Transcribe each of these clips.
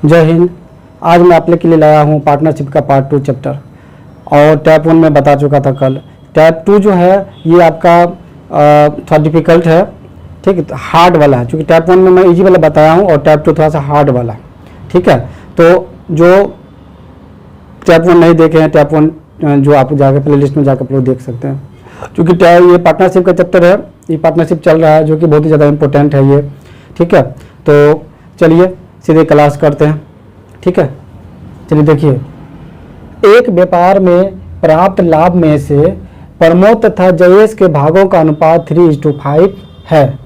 जय हिंद। आज मैं आप लोग के लिए लाया हूँ पार्टनरशिप का पार्ट 2 चैप्टर। और टैप 1 में बता चुका था कल। टैप 2 जो है ये आपका थोड़ा डिफ़िकल्ट है, ठीक है, हार्ड वाला है। क्योंकि टैप 1 में मैं इजी वाला बताया हूँ और टैप 2 थोड़ा सा हार्ड वाला है, ठीक है। तो जो टैप 1 नहीं देखे हैं, टैप 1 जो आप जाकर प्ले लिस्ट में जाकर आप लोग देख सकते हैं। क्योंकि ये पार्टनरशिप का चैप्टर है, ये पार्टनरशिप चल रहा है जो कि बहुत ही ज़्यादा इंपॉर्टेंट है ये, ठीक है। तो चलिए सीधे क्लास करते हैं, ठीक है। चलिए देखिए, एक व्यापार में प्राप्त लाभ में से प्रमोद तथा जयेश के भागों का अनुपात 3:5 है।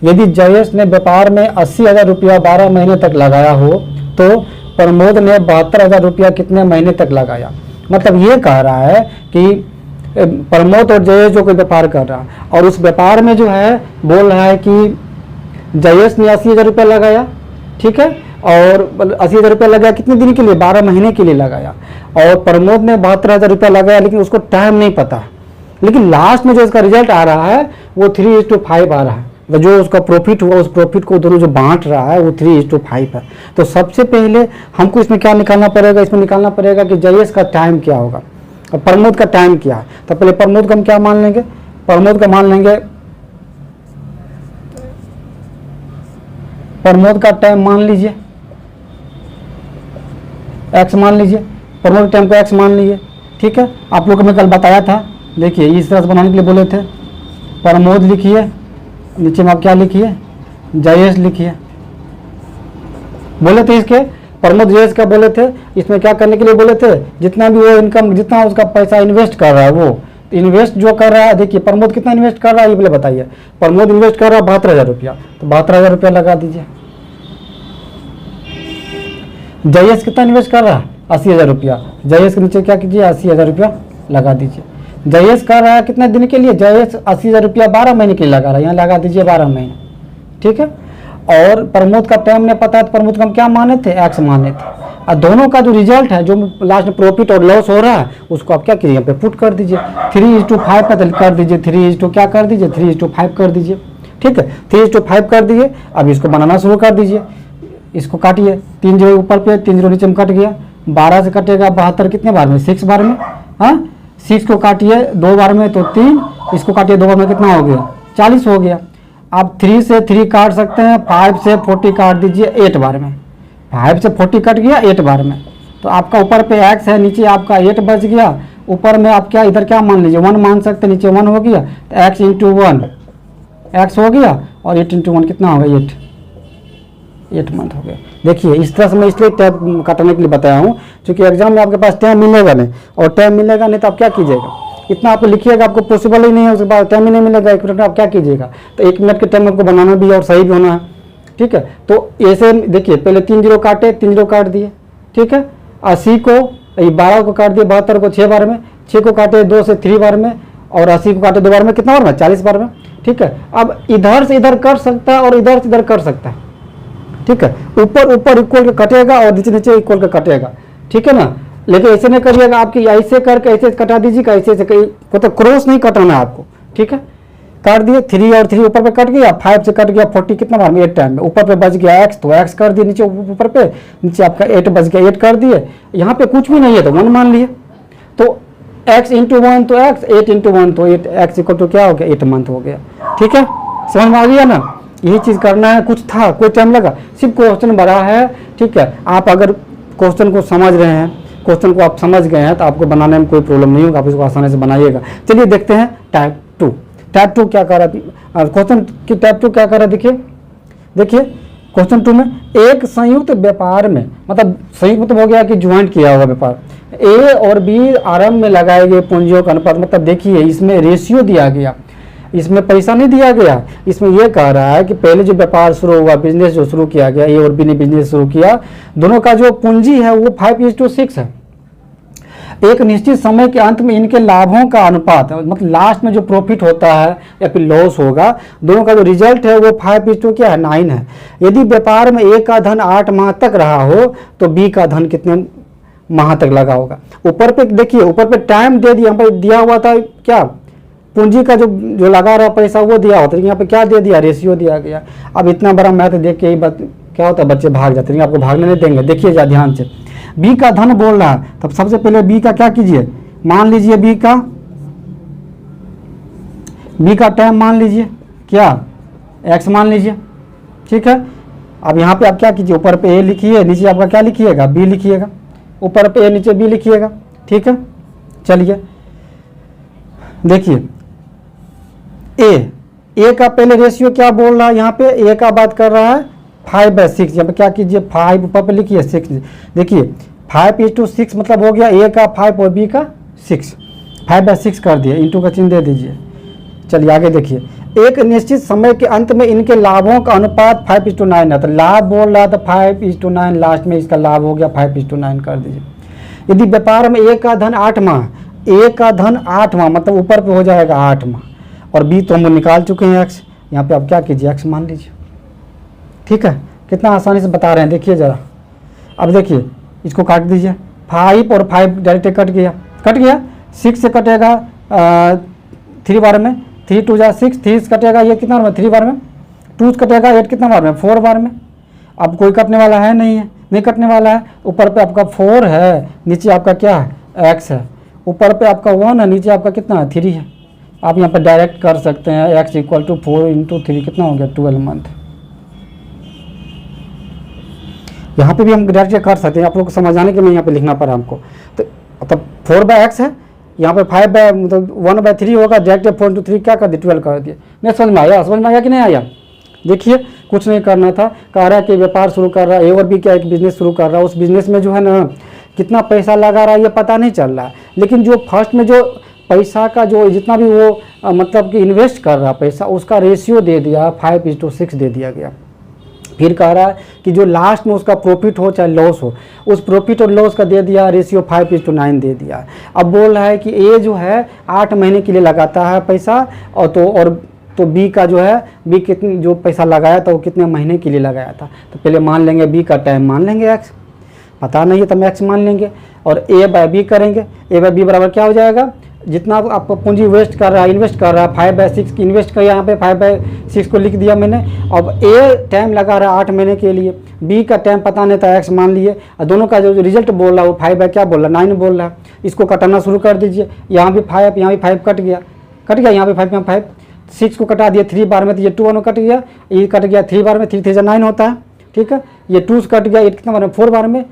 यदि जयेश ने व्यापार में 80,000 रुपया 12 महीने तक लगाया हो तो प्रमोद ने 72,000 रुपया कितने महीने तक लगाया। मतलब ये कह रहा है कि प्रमोद और जयेश जो कोई व्यापार कर रहा है और उस व्यापार में जो है बोल रहा है कि जयेश ने 80,000 रुपया लगाया, ठीक है, और 80,000 रुपया लगाया कितने दिन के लिए, 12 महीने के लिए लगाया। और प्रमोद ने 72,000 रुपया लगाया, लेकिन उसको टाइम नहीं पता। लेकिन लास्ट में जो इसका रिजल्ट आ रहा है वो 3:5 आ रहा है। जो उसका प्रॉफिट हुआ उस प्रॉफिट को दोनों जो बांट रहा है वो 3:5 है। तो सबसे पहले हमको इसमें क्या निकालना पड़ेगा, इसमें निकालना पड़ेगा कि जयेश का टाइम क्या होगा और प्रमोद का टाइम क्या है। तो पहले प्रमोद का हम क्या मान लेंगे, प्रमोद का मान लेंगे, प्रमोद का टाइम मान लीजिए x मान लीजिए, प्रमोद के टाइम को x मान लीजिए, ठीक है। आप लोग को मैं कल बताया था, देखिए इस तरह से बनाने के लिए बोले थे। प्रमोद लिखिए, नीचे में आप क्या लिखिए, जयेश लिखिए। बोले थे इसके प्रमोद जयेश का बोले थे, इसमें क्या करने के लिए बोले थे, जितना भी वो इनकम, जितना उसका पैसा इन्वेस्ट कर रहा है वो इन्वेस्ट जो कर रहा है। देखिए प्रमोद कितना इन्वेस्ट कर रहा है ये पहले बताइए। प्रमोद इन्वेस्ट कर रहा है 72,000 रुपया, तो 72,000 रुपया लगा दीजिए। जयेश कितना इन्वेस्ट कर रहा है 80,000 रुपया, जयेश के नीचे क्या कीजिए 80,000 रुपया लगा दीजिए। जयेश कर रहा है कितने दिन के लिए, जयेश 80,000 रुपया 12 महीने के लिए लगा रहा है, यहाँ लगा दीजिए 12 महीने, ठीक है। और प्रमोद का टाइम नहीं पता है तो प्रमोद का हम क्या माने थे, x माने थे। और दोनों का जो रिजल्ट है, जो लास्ट में प्रॉफिट और लॉस हो रहा है, उसको आप क्या कीजिए यहाँ पे पुट कर दीजिए। 3:5 पे कर दीजिए, 3 क्या कर दीजिए 3:5 कर दीजिए, ठीक है। 3:5 कर दिए। अब इसको बनाना शुरू कर दीजिए, इसको काटिए, 3 0 ऊपर पे 3 0 नीचे में कट गया। 12 से कटेगा 72 कितने बार में, 6 बार में, हाँ 6 को काटिए 2 बार में तो 3, इसको काटिए 2 बार में कितना हो गया 40 हो गया। आप 3 से 3 काट सकते हैं, 5 से 40 काट दीजिए 8 बार में, 5 से 40 कट गया 8 बार में। तो आपका ऊपर पे x है, नीचे आपका 8 बच गया। ऊपर में आप क्या इधर क्या मान लीजिए 1 मान सकते हैं, नीचे 1 हो गया तो x × 1 x हो गया और 8 × 1 कितना होगा 8 मंथ हो गया। देखिए इस तरह से मैं इसलिए टैप काटने के लिए बताया हूँ क्योंकि एग्जाम में आपके पास टाइम मिलेगा नहीं, और टाइम मिलेगा नहीं तो आप क्या कीजिएगा, इतना आपको लिखिएगा, आपको पॉसिबल ही नहीं है, उसके बाद टाइम ही नहीं मिलेगा 1 मिनट में, आप क्या कीजिएगा। तो 1 मिनट के टाइम आपको बनाना भी है और सही भी होना है, ठीक है। तो ऐसे देखिए पहले 3 0 काटे, 3 0 काट दिए, ठीक है। 80 को 12 को काट दिए, 72 को 6 बार में, 6 को काटे 2 से 3 बार में, और 80 को काटे 2 बार में, कितना बार में 40 बार में, ठीक है। अब इधर से इधर कर सकता है और इधर से इधर कर सकता है, ठीक है। ऊपर ऊपर इक्वल के कटेगा और नीचे नीचे इक्वल के कटेगा, ठीक है ना। लेकिन ऐसे नहीं करिएगा, आपकी ऐसे करके ऐसे कटा दीजिएगा, ऐसे मतलब क्रॉस नहीं कटाना है आपको, ठीक है। काट दिए 3 और 3 ऊपर पे कट गया, 5 से कट गया 40 कितना बार में 8 टाइम में। ऊपर पे बच गया x तो x कर दिए, नीचे ऊपर पे नीचे आपका 8 बच गया 8 कर दिए। यहाँ पे कुछ भी नहीं है तो 1 मान लिए, तो x × 1 तो x, 8 × 1 तो 8, x = क्या हो गया 8 मंथ हो गया, ठीक है। समझ में आ गया ना, यही चीज़ करना है। कुछ था, कोई टाइम लगा, सिर्फ क्वेश्चन बड़ा है, ठीक है। आप अगर क्वेश्चन को समझ रहे हैं, क्वेश्चन को आप समझ गए हैं तो आपको बनाने में कोई प्रॉब्लम नहीं होगा, आप इसको आसानी से बनाइएगा। चलिए देखते हैं टाइप 2। टाइप 2 क्या कर रहा है, क्वेश्चन की टाइप 2 क्या कर रहा है, देखिए क्वेश्चन 2 में एक संयुक्त व्यापार में, मतलब संयुक्त मतलब हो गया कि ज्वाइंट किया हुआ व्यापार, ए और बी आरंभ में लगाए गए पूंजियों का अनुपात, मतलब देखिए इसमें रेशियो दिया गया, इसमें पैसा नहीं दिया गया। इसमें यह कह रहा है कि पहले जो व्यापार शुरू हुआ, बिजनेस जो शुरू किया गया, ए और बी ने बिजनेस शुरू किया, दोनों का जो पूंजी है वो 5:6 है। एक निश्चित समय के अंत में इनके लाभों का अनुपात, मतलब लास्ट में जो प्रॉफिट होता है या फिर लॉस होगा, दोनों का जो रिजल्ट है वो 5:9 है। यदि व्यापार में ए का धन 8 माह तक रहा हो तो बी का धन कितने माह तक लगा होगा। ऊपर पे देखिए, ऊपर पे टाइम दे दिया, दिया हुआ था क्या, पूंजी का जो लगा रहा पैसा वो दिया होता है, यहाँ पे क्या दे दिया, रेशियो दिया गया। अब इतना बड़ा मैथ देख के ही क्या होता है, बच्चे भाग जाते हैं, आपको भागने नहीं देंगे। देखिए जा ध्यान से, बी का धन बोल रहा है, तब सबसे पहले बी का क्या कीजिए, मान लीजिए बी का टाइम मान लीजिए क्या, एक्स मान लीजिए, ठीक है। अब यहाँ पे आप क्या कीजिए, ऊपर पे ए लिखिए, नीचे आपका क्या लिखिएगा, बी लिखिएगा, ऊपर पे ए नीचे बी लिखिएगा, ठीक है। चलिए देखिए ए का पहले रेशियो क्या बोल रहा है, यहाँ पे ए का बात कर रहा है 5/6, यहाँ पे क्या कीजिए 5 ऊपर पे लिखिए 6, देखिए 5:6 मतलब हो गया ए का 5 और बी का 6, 5/6 कर दिए, इंटू का चिन्ह दे दीजिए। चलिए आगे देखिए, एक निश्चित समय के अंत में इनके लाभों का अनुपात 5:9 है, तो लाभ बोल रहा था 5:9, लास्ट में इसका लाभ हो गया 5:9 कर दीजिए। यदि व्यापार में ए का धन 8 माह, ए का धन 8 माह मतलब ऊपर पे हो जाएगा 8 माह, और बी तो हम निकाल चुके हैं एक्स, यहाँ पे आप क्या कीजिए एक्स मान लीजिए, ठीक है। कितना आसानी से बता रहे हैं, देखिए ज़रा। अब देखिए इसको काट दीजिए, 5 और 5 डायरेक्ट कट गया, 6 से कटेगा 3 बार में, 3 2 जा 6, 3 से कटेगा ये कितना बार में, 3 बार में, 2 से कटेगा 8 कितना बार में, 4 बार में। अब कोई कटने वाला है नहीं कटने वाला है, ऊपर पे आपका 4 है, नीचे आपका क्या है एक्स है, ऊपर पे आपका 1 है, नीचे आपका कितना है 3 है। आप यहाँ पर डायरेक्ट कर सकते हैं, x = 4 × 3 कितना हो गया 12 मंथ। यहाँ पे भी हम डायरेक्ट कर सकते हैं, आप लोग को समझाने के लिए यहाँ पे लिखना पड़ा हमको। तो मतलब 4/x है, यहाँ पे 5 मतलब 1/3 होगा, डायरेक्ट 4 × 3 क्या कर दिया 12 कर दिया। नहीं समझ में आया कि नहीं आया। देखिए कुछ नहीं करना था, कह रहा है कि व्यापार शुरू कर रहा है, ए और बी क्या एक बिजनेस शुरू कर रहा है, उस बिजनेस में जो है ना कितना पैसा लगा रहा है ये पता नहीं चल रहा है, लेकिन जो फर्स्ट में जो पैसा का जो जितना भी वो मतलब कि इन्वेस्ट कर रहा पैसा, उसका रेशियो दे दिया 5:6 दे दिया गया। फिर कह रहा है कि जो लास्ट में उसका प्रॉफिट हो चाहे लॉस हो, उस प्रॉफिट और लॉस का दे दिया रेशियो 5:9 दे दिया। अब बोल रहा है कि ए जो है 8 महीने के लिए लगाता है पैसा, और तो बी का जो है, बी कितने जो पैसा लगाया था वो कितने महीने के लिए लगाया था। तो पहले मान लेंगे बी का टाइम, मान लेंगे एक्स, पता नहीं है तो हम एक्स मान लेंगे, और A/B करेंगे। A/B बराबर क्या हो जाएगा, जितना आपको पूंजी इन्वेस्ट कर रहा है 5/6 की इन्वेस्ट कर, यहाँ पे 5/6 को लिख दिया मैंने। अब ए टाइम लगा रहा है 8 महीने के लिए, बी का टाइम पता नहीं था एक्स मान लिए, और दोनों का जो रिजल्ट बोल रहा है वो 5 बोल रहा है 9 बोल रहा है। इसको कटाना शुरू कर दीजिए, यहाँ भी 5 यहाँ भी 5 कट गया, यहाँ पे 5 यहाँ 5, 6 को कटा दिया 3 बार में, तो ये 2 1 कट गया, ये कट गया 3 बार में, 3 3 9 होता है, ठीक है। ये 2 कट गया 8 कितना बार में 4 बार में,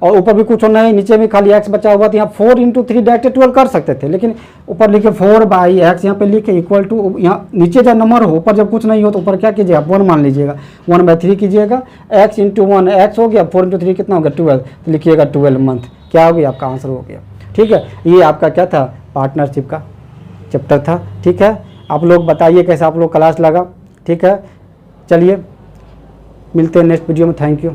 और ऊपर भी कुछ होना है, नीचे में खाली x बचा हुआ, तो यहाँ 4 × 3 डायरेक्ट 12 कर सकते थे, लेकिन ऊपर लिखे 4/x, यहाँ पे लिखे इक्वल टू, यहाँ नीचे जब नंबर हो ऊपर जब कुछ नहीं हो तो ऊपर क्या कीजिएगा 1 मान लीजिएगा, 1/3 कीजिएगा, x × 1 x हो गया, 4 × 3 कितना हो गया 12, तो लिखिएगा 12 मंथ, क्या हो गया आपका आंसर हो गया, ठीक है। ये आपका क्या था, पार्टनरशिप का चैप्टर था, ठीक है। आप लोग बताइए कैसा आप लोग क्लास लगा, ठीक है। चलिए मिलते हैं नेक्स्ट वीडियो में, थैंक यू।